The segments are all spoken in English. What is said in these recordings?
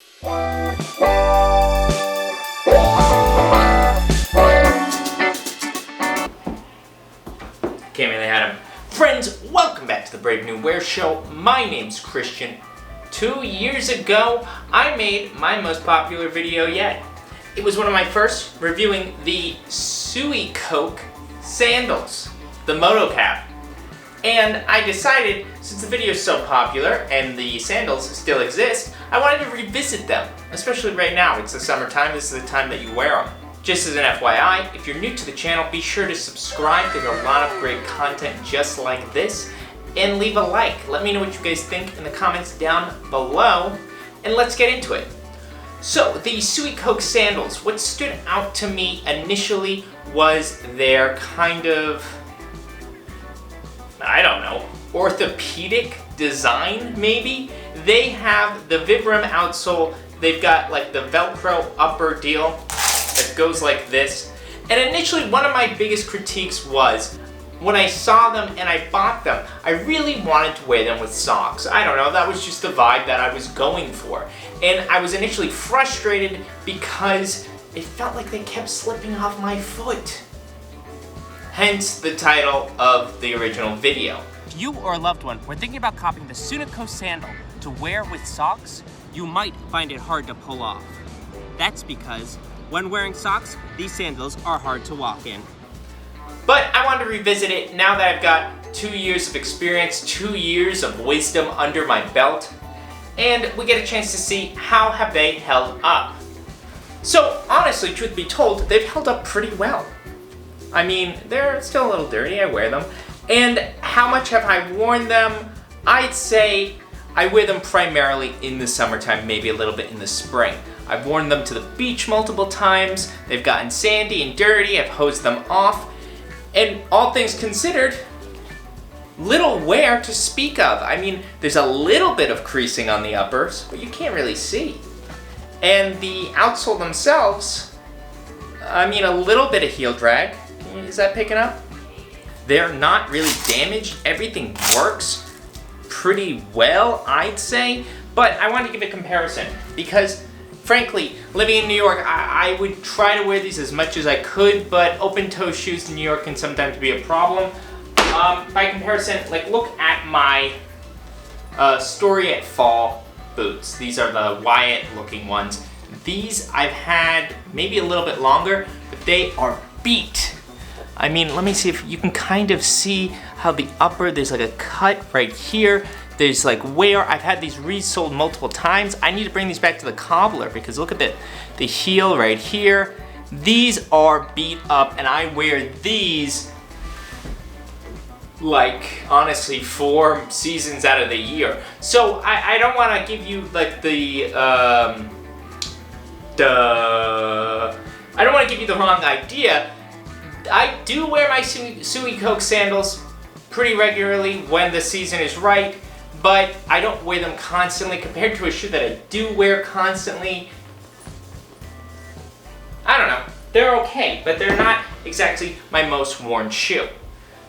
Can't really had him. Friends, welcome back to the Brave New Wear Show. My name's Christian. 2 years ago, I made my most popular video yet. It was one of my first reviewing the Suicoke Sandals, the Moto Cab. And I decided, since the video is so popular and the sandals still exist, I wanted to revisit them. Especially right now, it's the summertime, this is the time that you wear them. Just as an FYI, if you're new to the channel, be sure to subscribe. There's a lot of great content just like this. And leave a like. Let me know what you guys think in the comments down below. And let's get into it. So, the Suicoke Sandals. What stood out to me initially was their kind of, I don't know, orthopedic design, maybe? They have the Vibram outsole. They've got like the Velcro upper deal that goes like this. And initially, one of my biggest critiques was, when I saw them and I bought them, I really wanted to wear them with socks. I don't know, that was just the vibe that I was going for. And I was initially frustrated because it felt like they kept slipping off my foot. Hence the title of the original video. If you or a loved one were thinking about copying the Suicoke sandal to wear with socks, you might find it hard to pull off. That's because when wearing socks, these sandals are hard to walk in. But I wanted to revisit it now that I've got 2 years of experience, 2 years of wisdom under my belt, and we get a chance to see how have they held up. So honestly, truth be told, they've held up pretty well. I mean, they're still a little dirty, I wear them. And how much have I worn them? I'd say I wear them primarily in the summertime, maybe a little bit in the spring. I've worn them to the beach multiple times, they've gotten sandy and dirty, I've hosed them off. And all things considered, little wear to speak of. I mean, there's a little bit of creasing on the uppers, but you can't really see. And the outsole themselves, I mean, a little bit of heel drag. Is that picking up? They're not really damaged. Everything works pretty well, I'd say. But I wanted to give a comparison because, frankly, living in New York, I would try to wear these as much as I could, but open-toe shoes in New York can sometimes be a problem. By comparison, like, look at my Story at Fall boots. These are the Wyatt-looking ones. These I've had maybe a little bit longer, but they are beat. I mean, let me see if you can kind of see how the upper, there's like a cut right here. There's like wear. I've had these resoled multiple times. I need to bring these back to the cobbler because look at the heel right here. These are beat up and I wear these like honestly 4 seasons out of the year. So I don't want to give you like I don't want to give you the wrong idea. I do wear my Suicoke sandals pretty regularly when the season is right. But I don't wear them constantly compared to a shoe that I do wear constantly. I don't know, they're okay, but they're not exactly my most worn shoe.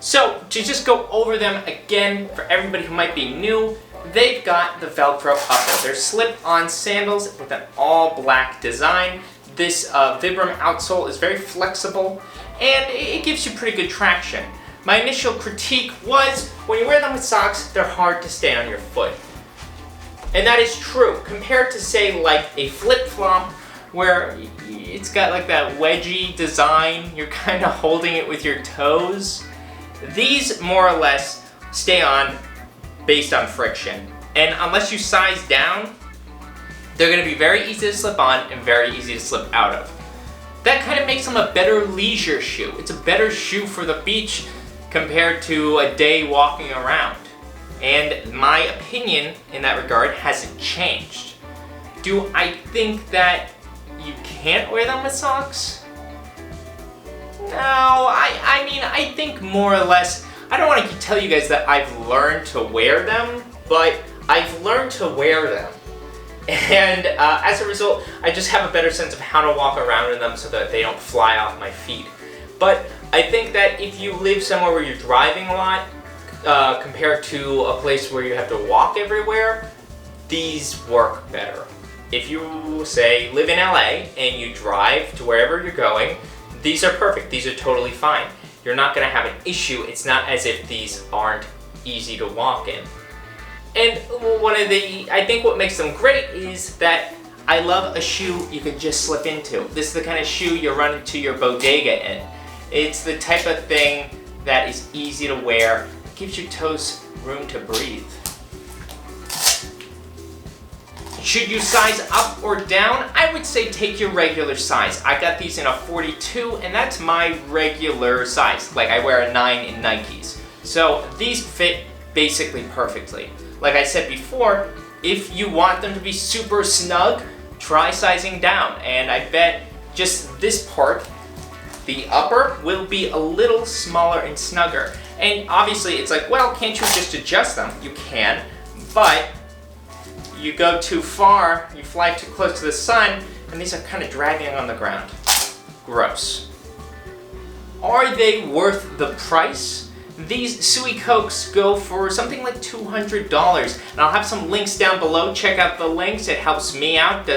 So to just go over them again for everybody who might be new, they've got the Velcro upper. They're slip-on sandals with an all black design. This Vibram outsole is very flexible and it gives you pretty good traction. My initial critique was, when you wear them with socks, they're hard to stay on your foot. And that is true. Compared to, say, like a flip-flop, where it's got like that wedgy design, you're kind of holding it with your toes. These, more or less, stay on based on friction. And unless you size down, they're going to be very easy to slip on and very easy to slip out of. That kind of makes them a better leisure shoe. It's a better shoe for the beach compared to a day walking around. And my opinion in that regard hasn't changed. Do I think that you can't wear them with socks? No, I mean, I think more or less, I don't want to tell you guys that I've learned to wear them, but I've learned to wear them. And as a result, I just have a better sense of how to walk around in them so that they don't fly off my feet. But I think that if you live somewhere where you're driving a lot, compared to a place where you have to walk everywhere, these work better. if you, say, live in LA and you drive to wherever you're going, these are perfect. These are totally fine. You're not gonna have an issue. It's not as if these aren't easy to walk in. And I think what makes them great is that I love a shoe you can just slip into. This is the kind of shoe you run into your bodega in. It's the type of thing that is easy to wear, gives your toes room to breathe. Should you size up or down? I would say take your regular size. I got these in a 42, and that's my regular size. Like, I wear a 9 in Nikes. So these fit basically perfectly. Like I said before, if you want them to be super snug, try sizing down. And I bet just this part, the upper, will be a little smaller and snugger. And obviously it's like, well, can't you just adjust them? You can, but you go too far, you fly too close to the sun, and these are kind of dragging on the ground. Gross. Are they worth the price? These Suicokes go for something like $200, and I'll have some links down below. Check out the links, it helps me out.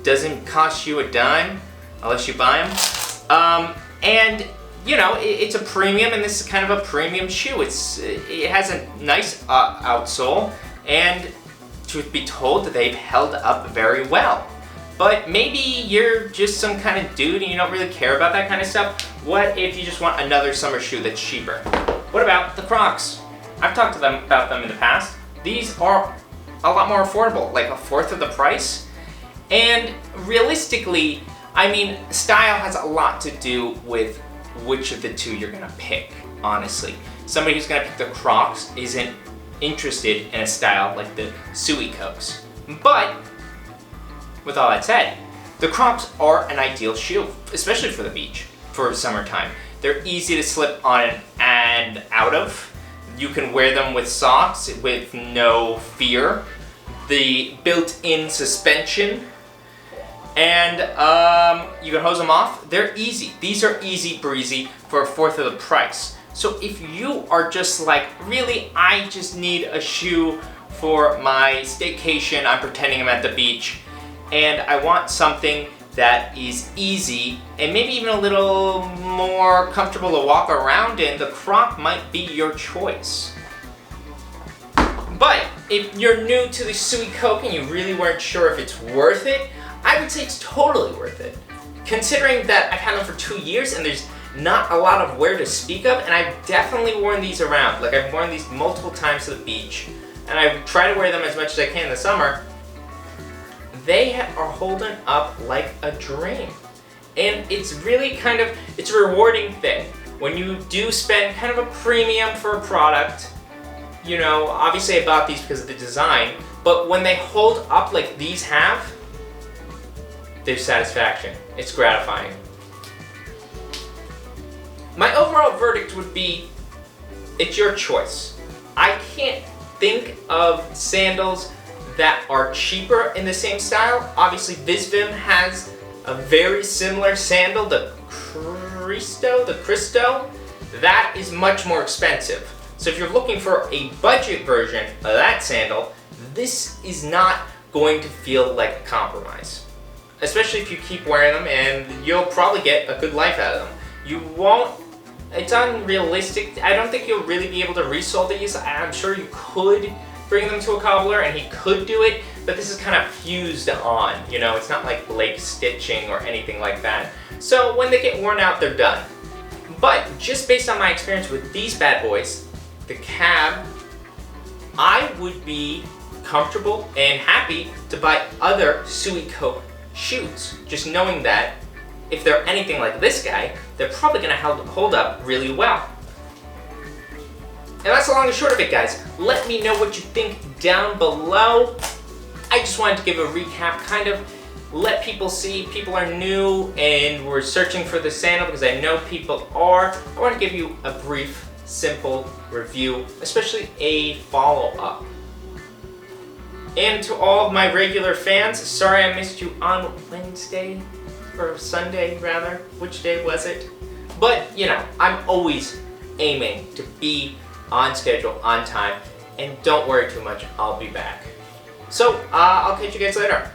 Doesn't cost you a dime, unless you buy them. And you know, it's a premium, and this is kind of a premium shoe. It has a nice outsole, and truth be told, they've held up very well. But maybe you're just some kind of dude and you don't really care about that kind of stuff. What if you just want another summer shoe that's cheaper? What about the Crocs? I've talked to them about them in the past. These are a lot more affordable, like a fourth of the price. And realistically, I mean, style has a lot to do with which of the two you're gonna pick, honestly. Somebody who's gonna pick the Crocs isn't interested in a style like the Suicokes. But with all that said, the Crocs are an ideal shoe, especially for the beach, for summertime. They're easy to slip on and out of. You can wear them with socks with no fear. The built-in suspension, and you can hose them off. They're easy. These are easy breezy for a fourth of the price. So if you are just like, really, I just need a shoe for my staycation, I'm pretending I'm at the beach, and I want something that is easy and maybe even a little more comfortable to walk around in, the Croc might be your choice. But if you're new to the Suicoke and you really weren't sure if it's worth it, I would say it's totally worth it. Considering that I've had them for 2 years and there's not a lot of wear to speak of, and I've definitely worn these around. Like, I've worn these multiple times to the beach, and I try to wear them as much as I can in the summer. They are holding up like a dream. And it's really kind of, it's a rewarding thing. When you do spend kind of a premium for a product, you know, obviously I bought these because of the design, but when they hold up like these have, there's satisfaction. It's gratifying. My overall verdict would be, it's your choice. I can't think of sandals that are cheaper in the same style. Obviously, Visvim has a very similar sandal, the Cristo. That is much more expensive. So if you're looking for a budget version of that sandal, this is not going to feel like a compromise. Especially if you keep wearing them, and you'll probably get a good life out of them. You won't, it's unrealistic. I don't think you'll really be able to resole these. I'm sure you could bring them to a cobbler and he could do it, but this is kind of fused on, you know, it's not like Blake stitching or anything like that. So when they get worn out, they're done. But just based on my experience with these bad boys, the Cab, I would be comfortable and happy to buy other Suicoke shoes, just knowing that if they're anything like this guy, they're probably gonna hold up really well. And that's the long and short of it, guys. Let me know what you think down below. I just wanted to give a recap, kind of let people see people are new and we're searching for the sandal, because I know people are. I want to give you a brief, simple review, especially a follow-up. And to all of my regular fans, sorry I missed you on Wednesday, or Sunday rather. Which day was it? But, you know, I'm always aiming to be on schedule, on time, and don't worry too much, I'll be back. So, I'll catch you guys later.